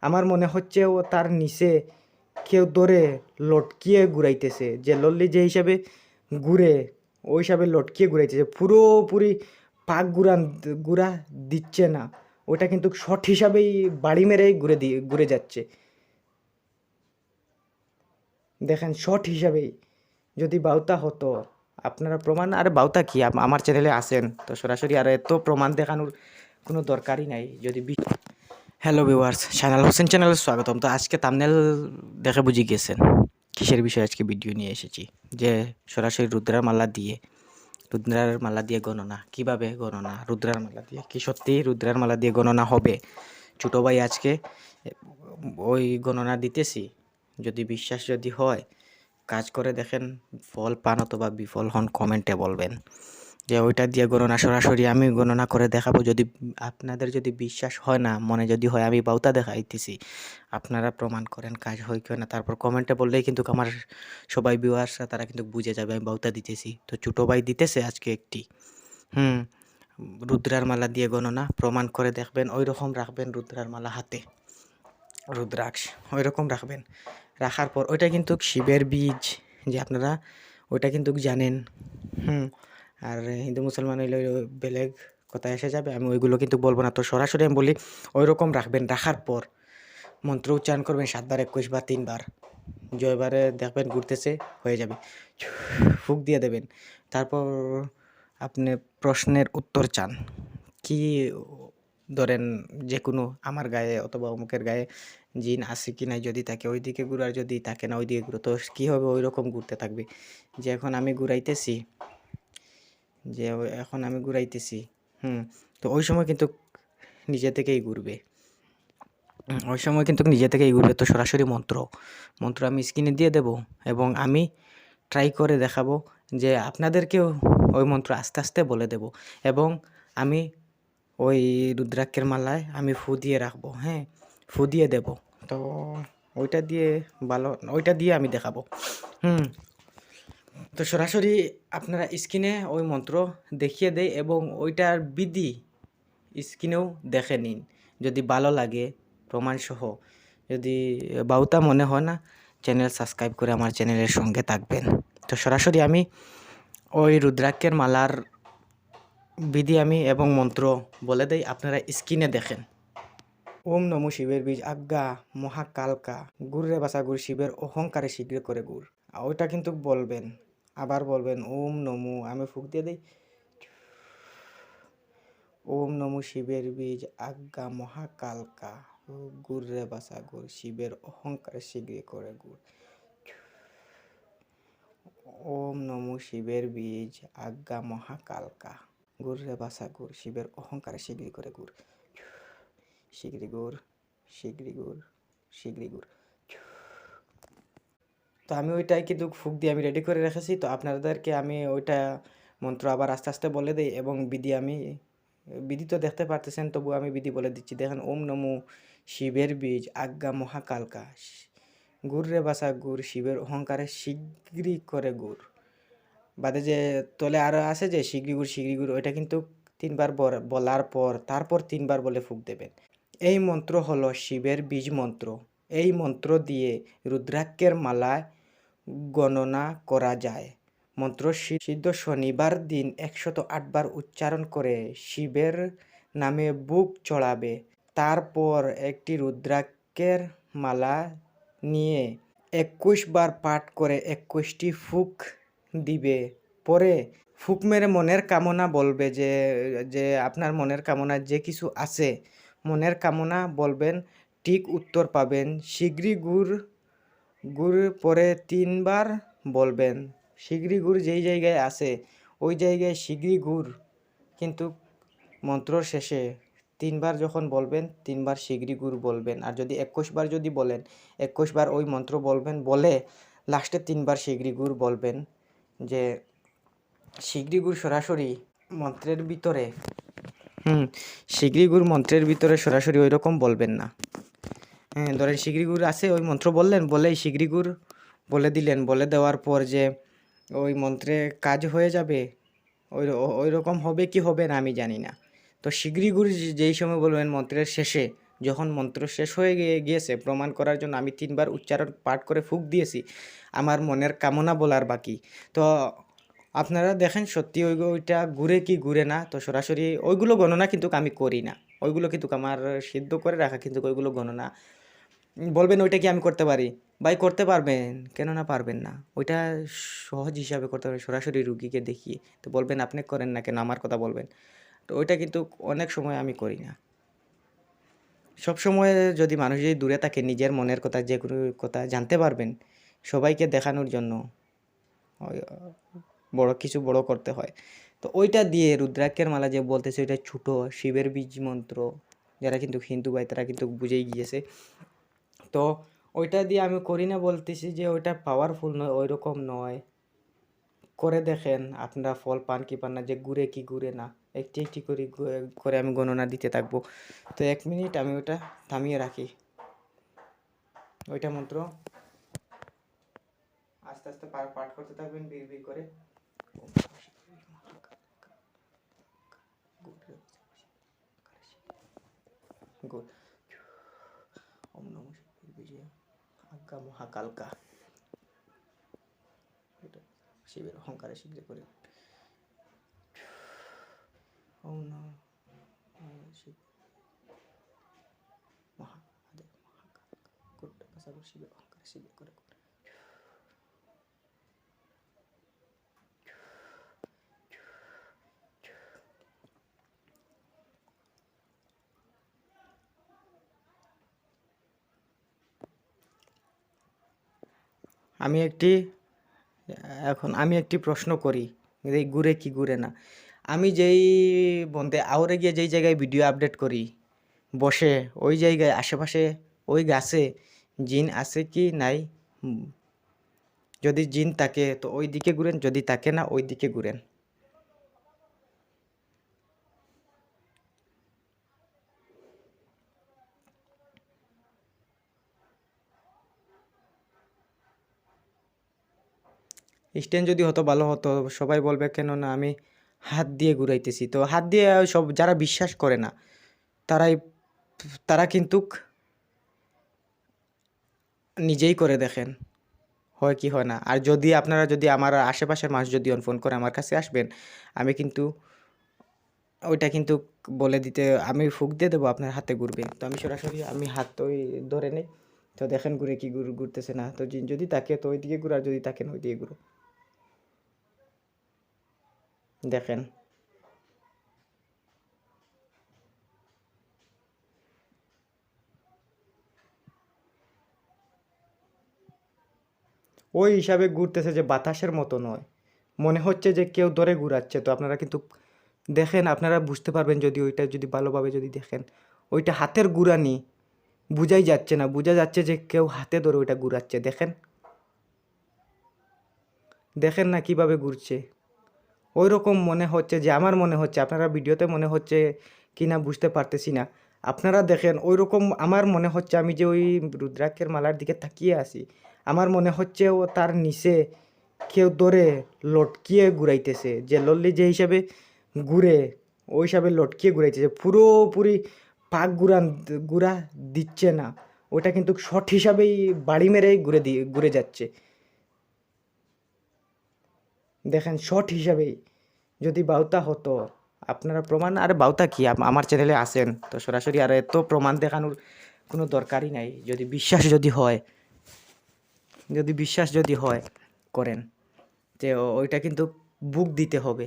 আমার মনে হচ্ছে ও তার নিচে কেউ ধরে লটকিয়ে ঘুরাইতেছে, যে লল্লি যে হিসাবে ঘুরে ওই হিসাবে লটকিয়ে ঘুরাইতেছে, পুরোপুরি পাক ঘুরা দিচ্ছে না। ওটা কিন্তু শর্ট হিসাবেই বাড়ি মেরেই ঘুরে যাচ্ছে। দেখেন শর্ট হিসাবেই যদি বাউতা হতো, আপনারা প্রমাণ, আর বাউতা কি আমার চ্যানেলে আসেন তো সরাসরি, আর এত প্রমাণ দেখানোর কোনো দরকারই নাই। যদি হ্যালো ভিউয়ার্স, শাইনাল হোসেন চ্যানেলে স্বাগতম। তো আজকে থাম্বনেল দেখে বুঝে গেছেন কিসের বিষয়ে আজকে ভিডিও নিয়ে এসেছি, যে সরাসরি রুদ্রার মালা দিয়ে গণনা, কিভাবে গণনা রুদ্রার মালা দিয়ে, কি সত্যি রুদ্রার মালা দিয়ে গণনা হবে? ছোটো ভাই আজকে ওই গণনা দিতেছি, যদি বিশ্বাস যদি হয় কাজ করে দেখেন, ফল পান অথবা বিফল হন কমেন্টে বলবেন যে ওইটা দিয়ে গণনা সরাসরি আমি গণনা করে দেখাবো। যদি আপনাদের যদি বিশ্বাস হয় না, মনে যদি হয় আমি বাউতা দেখাইতেছি, আপনারা প্রমাণ করেন কাজ হয় কেউ না, তারপর কমেন্টে বললেই কিন্তু আমার সবাই ভিউয়ার্সরা তারা কিন্তু বুঝে যাবে আমি বাউতা দিতেছি। তো ছোটো ভাই দিতেছে আজকে একটি রুদ্রার মালা দিয়ে গণনা, প্রমাণ করে দেখবেন। ওই রকম রাখবেন রুদ্রার মালা হাতে, রুদ্রাক্ষ ওই রকম রাখবেন। রাখার পর ওইটা কিন্তু শিবের বীজ, যে আপনারা ওইটা কিন্তু জানেন। আর হিন্দু মুসলমান হইলে বেলেগ কথা এসে যাবে, আমি ওইগুলো কিন্তু বলবো না। তো সরাসরি আমি বলি ওই রকম রাখবেন। রাখার পর মন্ত্র উচ্চারণ করবেন 7 বার, 21 বার, 3 বার। জয়বারে দেখবেন ঘুরতেছে, হয়ে যাবে, ফুঁক দিয়ে দেবেন। তারপর আপনি প্রশ্নের উত্তর চান কি, ধরেন যে কোনো আমার গায়ে অথবা অমুকের গায়ে জিন আছে কি নাই, যদি থাকে ওই দিকে ঘুরার, যদি থাকে না ওই দিকে ঘুরো, তো কী হবে, ওই রকম ঘুরতে থাকবে। যে এখন আমি ঘুরাইতেছি, তো ওই সময় কিন্তু নিজে থেকেই ঘুরবে, তো সরাসরি মন্ত্র আমি স্ক্রিনে দিয়ে দেব, এবং আমি ট্রাই করে দেখাবো যে আপনাদেরকেও ওই মন্ত্র আস্তে আস্তে বলে দেব, এবং আমি ওই রুদ্রাক্ষের মালায় আমি ফু দিয়ে রাখবো, ফু দিয়ে দেব। তো ওইটা দিয়ে আমি দেখাবো। তো সরাসরি আপনারা স্ক্রিনে ওই মন্ত্র দেখিয়ে দেয়, এবং ওইটার বিধি স্ক্রিনেও দেখে নিন। যদি ভালো লাগে প্রমাণসহ, যদি বাউতা মনে হয় না, চ্যানেল সাবস্ক্রাইব করে আমার চ্যানেলের সঙ্গে থাকবেন। তো সরাসরি আমি ওই রুদ্রাক্ষের মালার বিধি আমি এবং মন্ত্র বলে দেই, আপনারা স্ক্রিনে দেখেন। ওম নমো শিবের বীজ আজ্ঞা মহাকালকা, গুড়রে বাসা গুড়, শিবের অহংকারে শীঘ্র করে গুড়। ওইটা কিন্তু বলবেন, আবার বলবেন ওম নমো, আমি ফুঁক দিয়ে দিই। ওম নমো শিবের বীজ আজ্ঞা মহাকালকা, গুড়রে বাসা গুড়, শিবের অহংকারে শীঘ্র করে গুড়। ওম নমো শিবের বীজ আজ্ঞা মহাকালকা, গুড়রে বাসা গুড়, শিবের অহংকারে শীঘ্র করে গুড়। শীঘ্রী গুড়, শীঘ্রী গুড়, শীঘ্রী গুড়। তো আমি ওইটাই কিন্তু ফুঁক দিয়ে আমি রেডি করে রেখেছি। তো আপনাদেরকে আমি ওইটা মন্ত্র আবার আস্তে আস্তে বলে দিই, এবং বিধি তো দেখতে পারতেছেন, তবু আমি বিধি বলে দিচ্ছি। দেখেন ওম নমো শিবের বীজ আজ্ঞা মহাকালকা, গুড়রে বাসা গুড়, শিবের অহংকারে শীঘ্রী করে গুড়। বাদে যে তলে আরও আছে যে শীঘ্রী গুড়, ওইটা কিন্তু 3 বার বলার পর তারপর 3 বার বলে ফুঁক দেবেন। এই মন্ত্র হলো শিবের বীজ মন্ত্র। এই মন্ত্র দিয়ে রুদ্রাক্ষের মালায় গণনা করা যায়। মন্ত্র সিদ্ধ শনিবার দিন 108 বার উচ্চারণ করে শিবের নামে বুক চড়াবে। তারপর একটি রুদ্রাক্ষের মালা নিয়ে 21 বার পাঠ করে 21টি ফুঁক দিবে। পরে ফুঁক মেরে মনের কামনা বলবে, যে আপনার মনের কামনা যে কিছু আছে, মনের কামনা বলবেন, ঠিক উত্তর পাবেন। শীঘ্রী গুড় পরে 3 বার বলবেন। শীঘ্রী গুড় যেই জায়গায় আছে ওই জায়গায় শীঘ্রী গুড়, কিন্তু মন্ত্রর শেষে 3 বার যখন বলবেন 3 বার শীঘ্রী গুড় বলবেন। আর যদি 21 বার যদি বলেন 21 বার ওই মন্ত্র বলবেন, বলে লাস্টে 3 বার শীঘ্রী গুড় বলবেন। যে শীঘ্রী গুড় সরাসরি মন্ত্রের ভিতরে শীঘ্রী গুড় মন্ত্রের ভিতরে সরাসরি ওই রকম বলবেন না। ধরেন শীঘ্রী গুড় আছে, ওই মন্ত্র বললেন, বলেই শীঘ্রী গুড় বলে দিলেন, বলে দেওয়ার পর যে ওই মন্ত্রে কাজ হয়ে যাবে, ওই রকম হবে কি হবে না আমি জানি না। তো শীঘ্রী গুড় যেই সময় বলবেন মন্ত্রের শেষে, যখন মন্ত্র শেষ হয়ে গিয়েছে প্রমাণ করার জন্য আমি 3বার উচ্চারণ পাঠ করে ফুঁক দিয়েছি, আমার মনের কামনা বলার বাকি। তো আপনারা দেখেন সত্যি ওইটা ঘুরে কি ঘুরে না। তো সরাসরি ওইগুলো গণনা কিন্তু আমি করি না, ওইগুলো কিন্তু আমার সিদ্ধ করে রাখা, কিন্তু ওইগুলো গণনা বলবেন ওইটা কি আমি করতে পারি? ভাই করতে পারবেন, কেন না পারবেন না? ওইটা সহজ হিসাবে করতে পারবেন, সরাসরি রুগীকে দেখিয়ে। তো বলবেন আপনি করেন না কেন, আমার কথা বলবেন। তো ওইটা কিন্তু অনেক সময় আমি করি না। সবসময় যদি মানুষ যদি দূরে থাকে, নিজের মনের কথা যে কোনো কথা জানতে পারবেন, সবাইকে দেখানোর জন্য বড় কিছু বড় করতে হয়। তো ওইটা দিয়ে রুদ্রাক্ষের মালা যে বলতেছে ওইটা ছোটো শিবের বীজ মন্ত্র, যারা কিন্তু হিন্দু ভাই তারা কিন্তু বুঝেই গিয়েছে। তো ওইটা দিয়ে আমি করি না বলতেছি যে ওইটা পাওয়ারফুল নয়, ওই রকম নয়। করে দেখেন আপনারা ফল পান কি পান না, যে ঘুরে কি ঘুরে না। একটি একটি করে আমি গণনা দিতে থাকবো। তো 1 মিনিট আমি ওটা থামিয়ে রাখি। ওইটা মন্ত্র আস্তে আস্তে পাঠ করতে থাকবেন বিড় বিড় করে। গুড। ওম নমঃ শিবায় আজ্ঞা মহাকালকা। এটা শিবের অহংকারে শীঘ্র করে। ওম নমঃ শিব মহাদেব মহাকালকা। গুড সাগর শিবের অহংকারে শীঘ্র করে। আমি একটি প্রশ্ন করি, এই ঘুরে কি ঘুরে না। আমি যেই বন্ধে আউরে গিয়ে যেই জায়গায় ভিডিও আপডেট করি বসে, ওই জায়গায় আশেপাশে ওই গাছে জিন আছে কি নাই? যদি জিন থাকে তো ওই দিকে ঘুরেন, যদি থাকে না ওই দিকে ঘুরেন। স্ট্যান্ড যদি হতো ভালো হতো, সবাই বলবে কেন না আমি হাত দিয়ে ঘুরাইতেছি। তো হাত দিয়ে সব যারা বিশ্বাস করে না তারাই তারা কিন্তু নিজেই করে দেখেন হয় কি হয় না। আর যদি আপনারা যদি আমার আশেপাশের মানুষ যদি ফোন করে আমার কাছে আসবেন, আমি কিন্তু ওইটা কিন্তু বলে দিতে, আমি ফুঁক দিয়ে দেবো আপনার হাতে ঘুরবে। তো আমি সরাসরি আমি হাত ওই ধরে নেই, তো দেখেন ঘুরে কি ঘুরতেছে না। তো যদি তাকে তো ওই দিকে ঘুরো, আর যদি তাকে না ওই দিকে ঘুরো, দেখেন। ওই হিসাবে ঘুরতেছে যে বাতাসের মতো নয়, মনে হচ্ছে যে কেউ ধরে ঘুরাচ্ছে। তো আপনারা কিন্তু দেখেন, আপনারা বুঝতে পারবেন যদি ওইটা যদি ভালোভাবে যদি দেখেন, ওইটা হাতের ঘুরানি বুঝাই যাচ্ছে না, বোঝা যাচ্ছে যে কেউ হাতে ধরে ওইটা ঘুরাচ্ছে। দেখেন দেখেন না কিভাবে ঘুরছে। ওই রকম মনে হচ্ছে যে, আমার মনে হচ্ছে, আপনারা ভিডিওতে মনে হচ্ছে কি না বুঝতে পারতেছি না। আপনারা দেখেন ওই রকম আমার মনে হচ্ছে, আমি যে ওই রুদ্রাক্ষের মালার দিকে তাকিয়ে আছি, আমার মনে হচ্ছে ও তার নিচে কেউ ধরে লটকিয়ে ঘুরাইতেছে। যে লল্লি যে হিসাবে ঘুরে ওই হিসাবে লটকিয়ে ঘুরাইতেছে, পুরোপুরি পাক ঘুরা দিচ্ছে না। ওটা কিন্তু শর্ট হিসাবেই বাড়ি মেরেই ঘুরে যাচ্ছে। দেখেন শর্ট হিসাবেই যদি বাউতা হতো, আপনারা প্রমাণ, আরে বাউতা কি আমার চ্যানেলে আসেন তো সরাসরি, আর এত প্রমাণ দেখানোর কোনো দরকারই নাই। যদি বিশ্বাস যদি হয় করেন, যে ওইটা কিন্তু বুক দিতে হবে।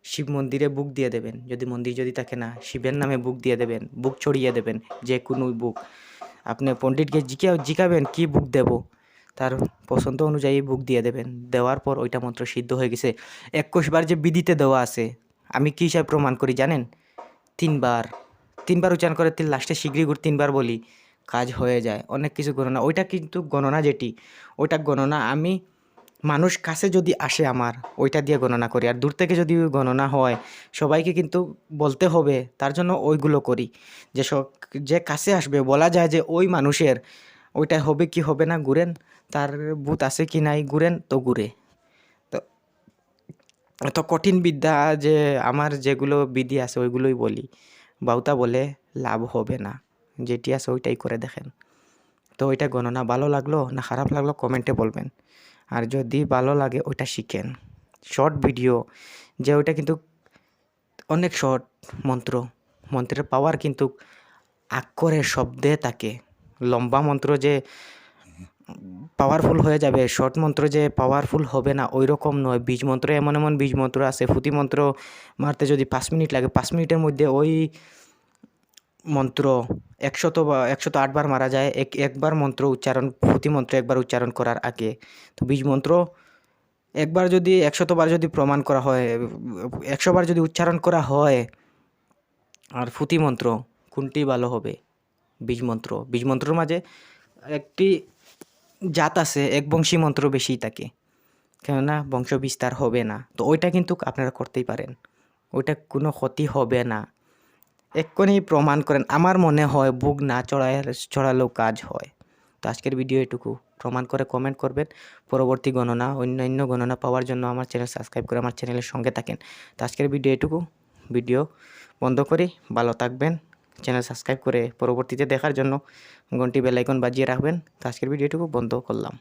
শিব মন্দিরে বুক দিয়ে দেবেন, যদি মন্দির যদি থাকে না, শিবের নামে বুক দিয়ে দেবেন, বুক ছড়িয়ে দেবেন, যে কোনো বুক। আপনি পণ্ডিতকে জিকাবেন কি বুক দেব, তার পছন্দ অনুযায়ী বুক দিয়ে দেবেন। দেওয়ার পর ওইটা মন্ত্র সিদ্ধ হয়ে গেছে। 21 বার যে বিধিতে দেওয়া আছে, আমি কী হিসাবে প্রমাণ করি জানেন? 3বার উচ্চারণ করে লাস্টে শীঘ্রই 3বার বলি, কাজ হয়ে যায়। অনেক কিছু গণনা, ওইটা কিন্তু গণনা যেটি, ওইটা গণনা আমি মানুষ কাছে যদি আসে আমার, ওইটা দিয়ে গণনা করি। আর দূর থেকে যদি গণনা হয়, সবাইকে কিন্তু বলতে হবে, তার জন্য ওইগুলো করি। যে কাছে আসবে বলা যায় যে ওই মানুষের ওইটা হবে কি হবে না, ঘুরেন তার ভূত আছে কি নাই, ঘুরেন তো ঘুরে। তো এত কঠিন বিদ্যা যে আমার যেগুলো বিধি আছে ওইগুলোই বলি, বাউতা বলে লাভ হবে না। যেটি আছে ওইটাই করে দেখেন। তো ওইটা গণনা ভালো লাগলো না খারাপ লাগলো কমেন্টে বলবেন। আর যদি ভালো লাগে ওইটা শিখেন। শর্ট ভিডিও যে ওইটা কিন্তু অনেক শর্ট মন্ত্রের পাওয়ার কিন্তু আক্ষরের শব্দে থাকে। লম্বা মন্ত্র যে পাওয়ারফুল হয়ে যাবে, শর্ট মন্ত্র যে পাওয়ারফুল হবে না ওই রকম নয়। বীজ মন্ত্র এমন এমন বীজ মন্ত্র আছে, ফুতি মন্ত্র মারতে যদি 5 মিনিট লাগে, 5 মিনিটের মধ্যে ওই মন্ত্র 108 বার মারা যায় একবার মন্ত্র উচ্চারণ, ফুতি মন্ত্র একবার উচ্চারণ করার আগে। তো বীজ মন্ত্র একবার যদি 100 বার যদি প্রমাণ করা হয়, 100 বার যদি উচ্চারণ করা হয়, আর ফুতি মন্ত্র কোনটি ভালো হবে? বীজ মন্ত্রর মাঝে একটি জাত আছে, একবংশী মন্ত্র বেশি থাকে, কেননা বংশ বিস্তার হবে না। তো ওইটা কিন্তু আপনারা করতেই পারেন, ওইটা কোনো ক্ষতি হবে না। এক্ষুনি প্রমাণ করেন। আমার মনে হয় বুক না চড়ালেও কাজ হয়। তো আজকের ভিডিও এটুকু। প্রমাণ করে কমেন্ট করবেন। পরবর্তী গণনা, অন্যান্য গণনা পাওয়ার জন্য আমার চ্যানেল সাবস্ক্রাইব করে আমার চ্যানেলের সঙ্গে থাকেন। তো আজকের ভিডিও এটুকু। ভিডিও বন্ধ করি। ভালো থাকবেন। চ্যানেল সাবস্ক্রাইব করে পরবর্তীতে দেখার জন্য ঘন্টি বেল আইকন বাজিয়ে রাখবেন। তো আজকের ভিডিও এটুকু বন্ধ করলাম।